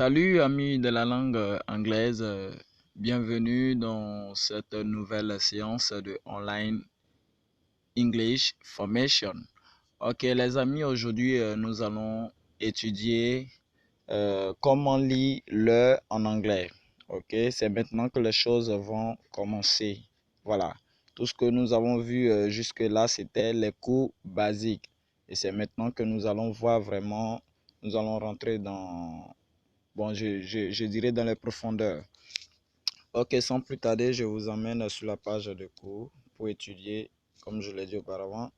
Salut amis de la langue anglaise, bienvenue dans cette nouvelle séance de Online English Formation. Ok les amis, aujourd'hui nous allons étudier comment lire l'heure en anglais. Ok, c'est maintenant que les choses vont commencer. Voilà, tout ce que nous avons vu jusque-là, c'était les cours basiques. Et c'est maintenant que nous allons voir vraiment, nous allons rentrer dans bon, je dirais dans les profondeurs. Ok, sans plus tarder, je vous emmène sur la page de cours pour étudier, comme je l'ai dit auparavant,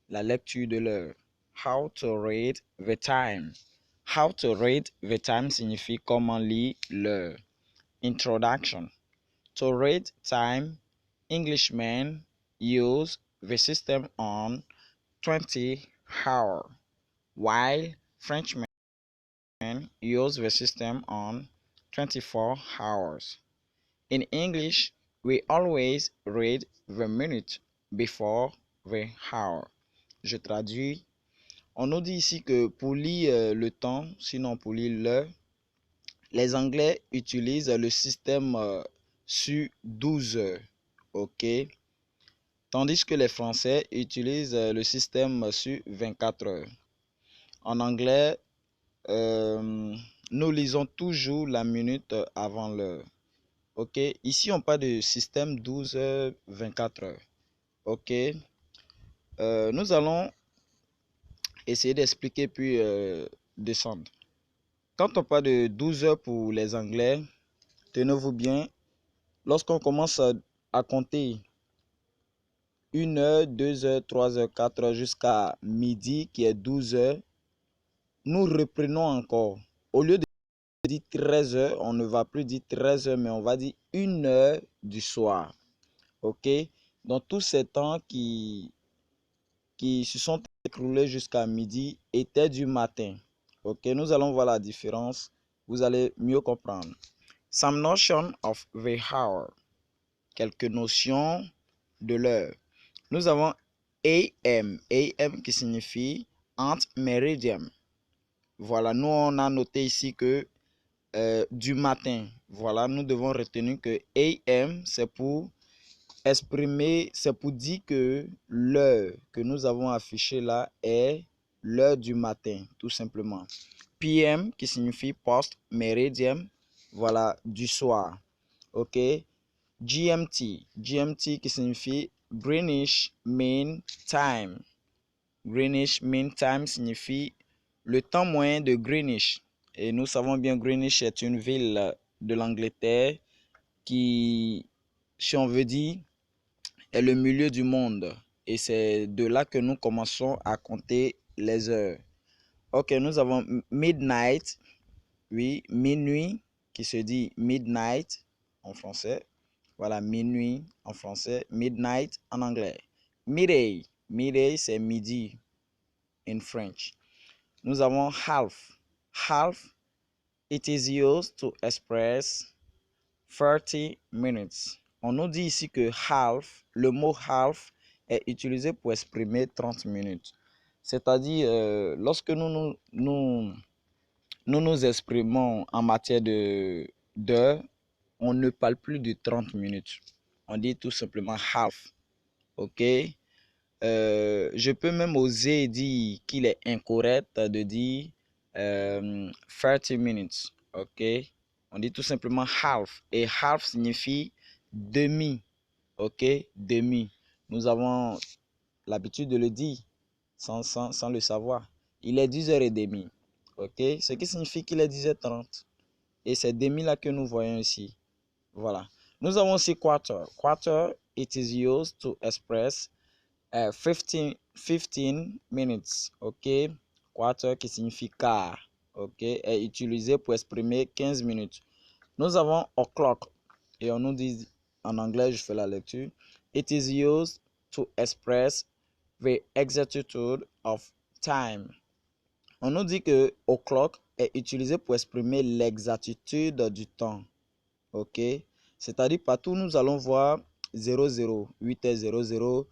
la lecture de l'heure. How to read the time. How to read the time signifie comment lire l'heure. Introduction. To read time, Englishmen use the system on 20 hours, while Frenchmen use the system on 24 hours. In English, we always read the minute before the hour. Je traduis. On nous dit ici que pour lire le temps, sinon pour lire l'heure, les Anglais utilisent le système sur 12 heures. OK? Tandis que les Français utilisent le système sur 24 heures. En anglais, nous lisons toujours la minute avant l'heure. Ok, ici on parle de système 12 heures, 24 heures. Ok, nous allons essayer d'expliquer puis descendre. Quand on parle de 12 heures pour les Anglais, tenez-vous bien, lorsqu'on commence à compter 1 heure, 2 heures, 3 heures, 4 heures jusqu'à midi qui est 12 heures, nous reprenons encore. Au lieu de dire 13 heures, on ne va plus dire 13 heures, mais on va dire 1 heure du soir. Ok, dans tous ces temps qui se sont écoulés jusqu'à midi étaient du matin. Ok, nous allons voir la différence. Vous allez mieux comprendre. Some notion of the hour. Quelques notions de l'heure. Nous avons AM. AM qui signifie ant meridian. Voilà, nous on a noté ici que du matin. Voilà, nous devons retenir que AM c'est pour exprimer, c'est pour dire que l'heure que nous avons affichée là est l'heure du matin, tout simplement. PM qui signifie post-meridian, voilà, du soir. Ok. GMT, GMT qui signifie Greenwich Mean Time. Greenwich Mean Time signifie le temps moyen de Greenwich. Et nous savons bien Greenwich est une ville de l'Angleterre qui, si on veut dire, est le milieu du monde. Et c'est de là que nous commençons à compter les heures. Ok, nous avons midnight, oui, minuit, qui se dit midnight en français. Voilà, minuit en français, midnight en anglais. Midday, midday c'est midi in French. Nous avons half. Half, it is used to express 30 minutes. On nous dit ici que half, le mot half est utilisé pour exprimer 30 minutes. C'est-à-dire, lorsque nous exprimons en matière d'heure, on ne parle plus de 30 minutes. On dit tout simplement half. OK? Je peux même oser dire qu'il est incorrect de dire 30 minutes. OK? On dit tout simplement half. Et half signifie demi. Ok, demi. Nous avons l'habitude de le dire sans le savoir. Il est 10h30. Ok, ce qui signifie qu'il est 10h30. Et c'est demi là que nous voyons ici. Voilà. Nous avons aussi quarter. Quarter, it is used to express 15 minutes. Ok, quarter qui signifie quart. Ok, est utilisé pour exprimer 15 minutes. Nous avons o'clock. Et on nous dit en anglais, je fais la lecture. It is used to express the exactitude of time. On nous dit que o'clock est utilisé pour exprimer l'exactitude du temps. Ok? C'est-à-dire partout nous allons voir 00, 8h00,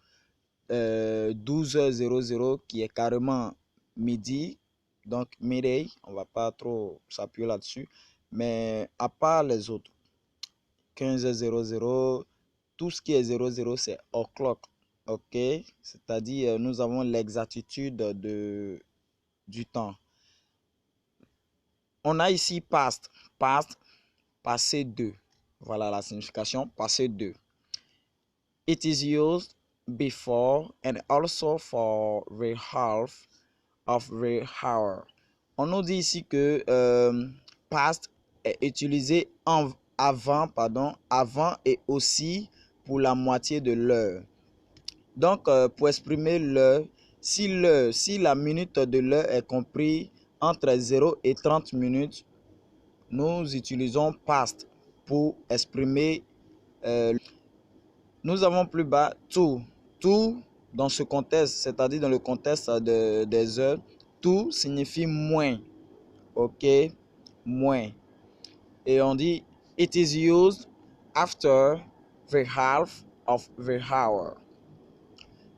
12h00 qui est carrément midi, Donc, midday, on va pas trop s'appuyer là-dessus. Mais à part les autres, 15h00, tout ce qui est 00, c'est o'clock. OK? C'est-à-dire, nous avons l'exactitude du temps. On a ici past. Past, passé 2. Voilà la signification, passé 2. It is used before and also for the half of the hour. On nous dit ici que past est utilisé avant et aussi pour la moitié de l'heure. Donc, pour exprimer l'heure, si la minute de l'heure est comprise entre 0 et 30 minutes, nous utilisons past pour exprimer. Nous avons plus bas tout. Tout dans ce contexte, c'est-à-dire dans le contexte des heures, tout signifie moins. OK? Moins. Et on dit it is used after the half of the hour.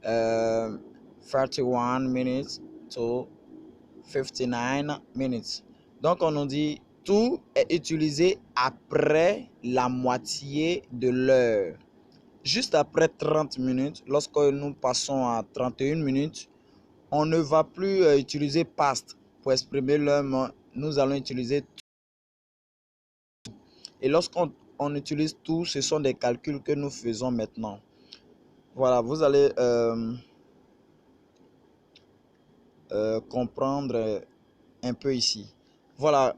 31 minutes to 59 minutes. Donc on nous dit tout est utilisé après la moitié de l'heure. Juste après 30 minutes, lorsque nous passons à 31 minutes, on ne va plus utiliser past pour exprimer l'heure, nous allons utiliser tout. Et lorsqu'on utilise tout, ce sont des calculs que nous faisons maintenant. Voilà, vous allez comprendre un peu ici. Voilà.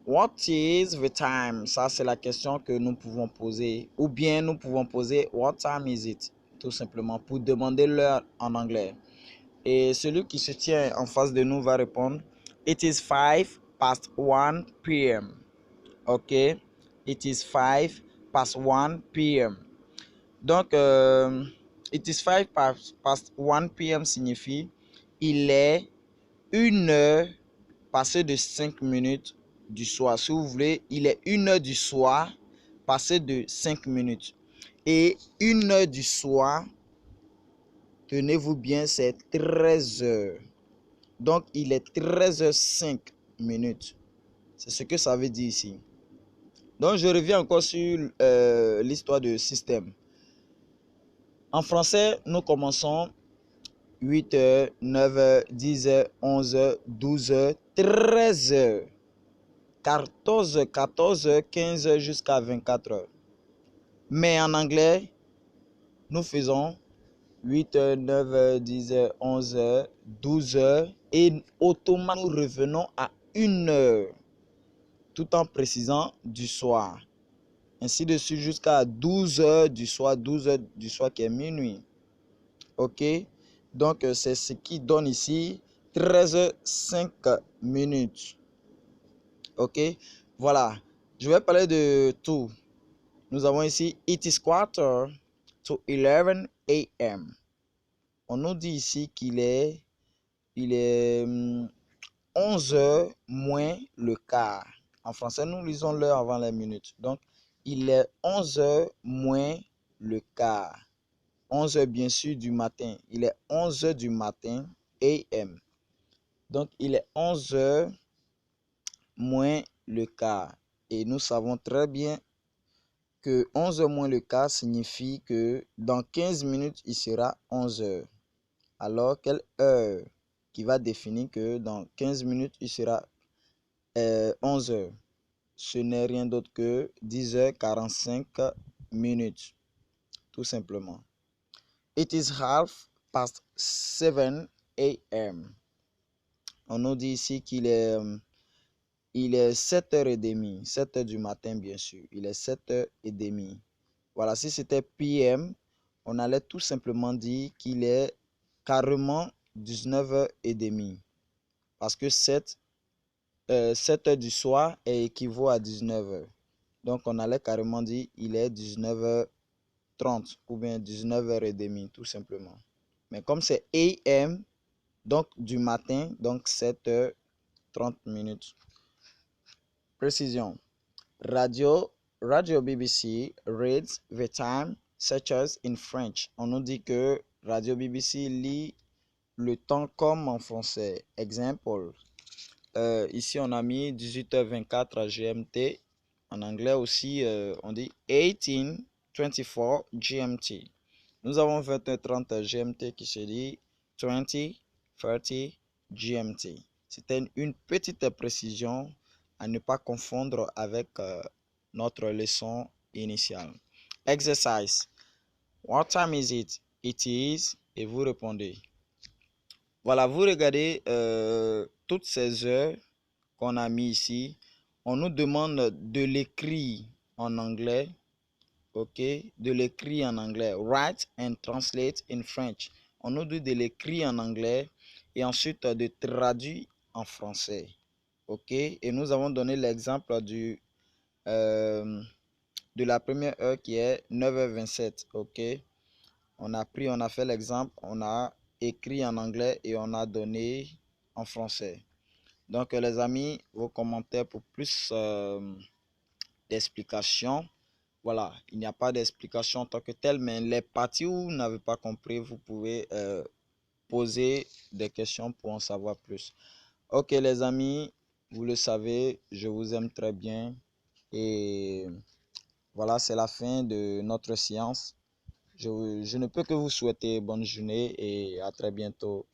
What is the time? Ça, c'est la question que nous pouvons poser. Ou bien nous pouvons poser what time is it? Tout simplement pour demander l'heure en anglais. Et celui qui se tient en face de nous va répondre it is 5 past 1 p.m. OK? It is 5 past 1 p.m. Donc, it is 5 past 1 p.m. signifie il est 1 heure passé de 5 minutes du soir. Si vous voulez, il est 1 heure du soir passé de 5 minutes. Et 1 heure du soir, tenez-vous bien, c'est 13 heures. Donc, il est 13h05 minutes. C'est ce que ça veut dire ici. Donc, je reviens encore sur l'histoire du système. En français, nous commençons 8h, 9h, 10h, 11h, 12h, 13h. 14h, 14h, 15h jusqu'à 24h. Mais en anglais, nous faisons 8h, 9h, 10h, 11h, 12h et automatiquement nous revenons à 1 heure tout en précisant du soir. Ainsi de suite jusqu'à 12h du soir, 12h du soir qui est minuit. OK? Donc, c'est ce qui donne ici 13h05 minutes. OK? Voilà. Je vais parler de tout. Nous avons ici it is quarter to 11 a.m. On nous dit ici qu'il est 11h moins le quart. En français, nous lisons l'heure avant les minutes. Donc, il est 11h moins le quart. 11h bien sûr du matin. Il est 11h du matin a.m. Donc, il est 11h moins le quart. Et nous savons très bien que 11h moins le quart signifie que dans 15 minutes, il sera 11h. Alors, quelle heure qui va définir que dans 15 minutes, il sera 11h? Ce n'est rien d'autre que 10h45 minutes, tout simplement. It is half past 7 a.m. On nous dit ici qu'il est, il est 7h30, 7h du matin bien sûr. Il est 7h30. Voilà, si c'était PM, on allait tout simplement dire qu'il est carrément 19h30. Parce que 7 heures du soir équivaut à 19h. Donc, on allait carrément dire il est 19h30 ou bien 19h30, tout simplement. Mais comme c'est AM, donc du matin, donc 7h30 minutes. Précision. Radio BBC reads the time such as in French. On nous dit que Radio BBC lit le temps comme en français. Exemple. Ici, on a mis 18h24 GMT. En anglais aussi, on dit 18:24 GMT. Nous avons 20h30 GMT qui se dit 20:30 GMT. C'était une petite précision à ne pas confondre avec notre leçon initiale. Exercise. What time is it? It is. Et vous répondez. Voilà, vous regardez toutes ces heures qu'on a mis ici. On nous demande de l'écrire en anglais. Ok, de l'écrire en anglais. Write and translate in French. On nous dit de l'écrire en anglais et ensuite de traduire en français. Ok, et nous avons donné l'exemple de la première heure qui est 9h27. Ok, on a fait l'exemple, on a écrit en anglais et on a donné en français. Donc les amis, vos commentaires pour plus d'explications. Voilà, il n'y a pas d'explication en tant que telle, mais les parties où vous n'avez pas compris, vous pouvez poser des questions pour en savoir plus. Ok les amis, vous le savez, je vous aime très bien. Et voilà, c'est la fin de notre séance. Je ne peux que vous souhaiter bonne journée et à très bientôt.